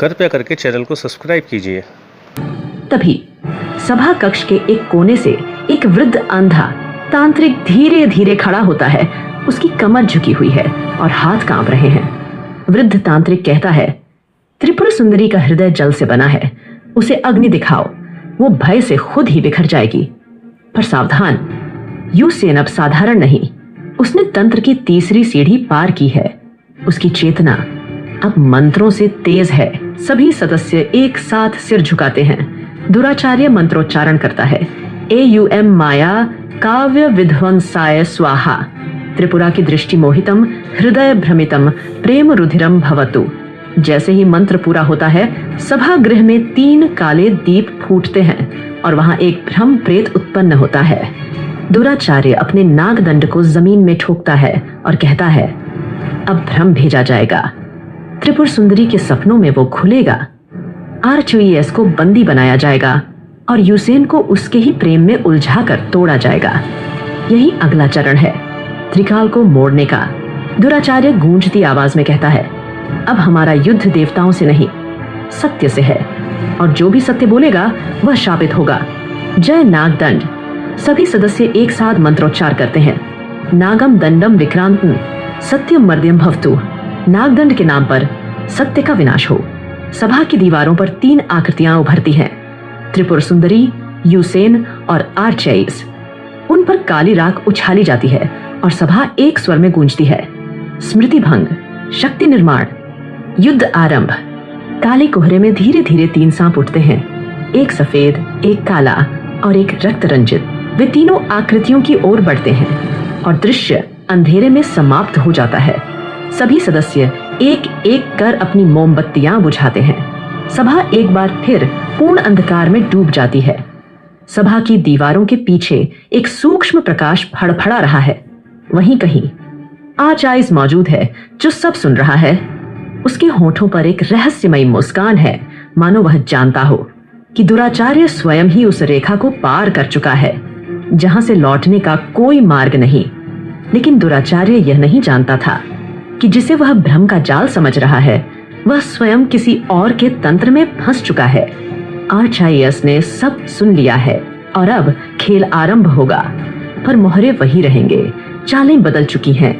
कृपया करके चैनल को सब्सक्राइब कीजिए। तभी सभा कक्ष के एक कोने से एक वृद्ध अंधा तांत्रिक धीरे धीरे खड़ा होता है। उसकी कमर झुकी हुई है और हाथ कांप रहे हैं। वृद्ध तांत्रिक कहता है, त्रिपुर सुंदरी का हृदय जल से बना है, उसे अग्नि दिखाओ, वो भय से खुद ही बिखर जाएगी। पर सावधान, यूसेन अब साधारण नहीं, उसने तंत्र की तीसरी सीढ़ी पार की है। उसकी चेतना अब मंत्रों से तेज है। सभी सदस्य एक साथ सिर झुकाते हैं। दुराचार्य मंत्रोच्चारण करता है, AUM माया काव्य विध्वंसाय स्वाहा, त्रिपुरा की दृष्टि मोहितम हृदय भ्रमितम प्रेम रुधिरम भवतु। जैसे ही मंत्र पूरा होता है, सभागृह में 3 काले दीप फूटते हैं और वहां एक भ्रम प्रेत उत्पन्न होता है। दुराचार्य अपने नागदंड को जमीन में ठोकता है और कहता है, अब भ्रम भेजा जाएगा। त्रिपुर सुंदरी के सपनों में वो खुलेगा। आर्चुईएस को बंदी बनाया जाएगा और यूसेन को उसके ही प्रेम में उलझाकर तोड़ा जाएगा। यही अगला चरण है, त्रिकाल को मोड़ने का। दुराचार्य गूंजती आवाज में कहता है, अब हमारा युद्ध देवताओं से नहीं, सत्य से है, और जो भी सत्य बोलेगा वह शापित होगा। जय नागदंड। सभी सदस्य एक साथ मंत्रोच्चार करते हैं। नागम दंडम विक्रांतम सत्यम मर्द्यम भवतु। नागदंड के नाम पर सत्य का विनाश हो। सभा की दीवारों पर 3 आकृतियां उभरती हैं, त्रिपुर सुंदरी, यूसेन और आर्चेइस। उन पर काली राख उछाली जाती है और सभा एक स्वर में गूंजती है, स्मृति भंग, शक्ति निर्माण, युद्ध आरंभ। काले कोहरे में धीरे धीरे 3 सांप उठते हैं, एक सफेद, एक काला और एक रक्त रंजित। वे तीनों आकृतियों की ओर बढ़ते हैं और दृश्य अंधेरे में समाप्त हो जाता है। सभी सदस्य एक एक कर अपनी मोमबत्तियां बुझाते हैं। सभा एक बार फिर पूर्ण अंधकार में डूब जाती है। सभा की दीवारों के पीछे एक सूक्ष्म प्रकाश फड़फड़ा रहा है। वहीं कहीं आर्चआइस मौजूद है, जो सब सुन रहा है। उसके होठों पर एक रहस्यमयी मुस्कान है, मानो वह जानता हो कि दुराचार्य स्वयं ही उस रेखा को पार कर चुका है, जहां से लौटने का कोई मार्ग नहीं। लेकिन दुराचार्य यह नहीं जानता था कि जिसे वह भ्रम का जाल समझ रहा है, वह स्वयं किसी और के तंत्र में फंस चुका है। आर्चआइस ने सब सुन लिया है और अब खेल आरंभ होगा। पर मोहरे वही रहेंगे, चालें बदल चुकी हैं।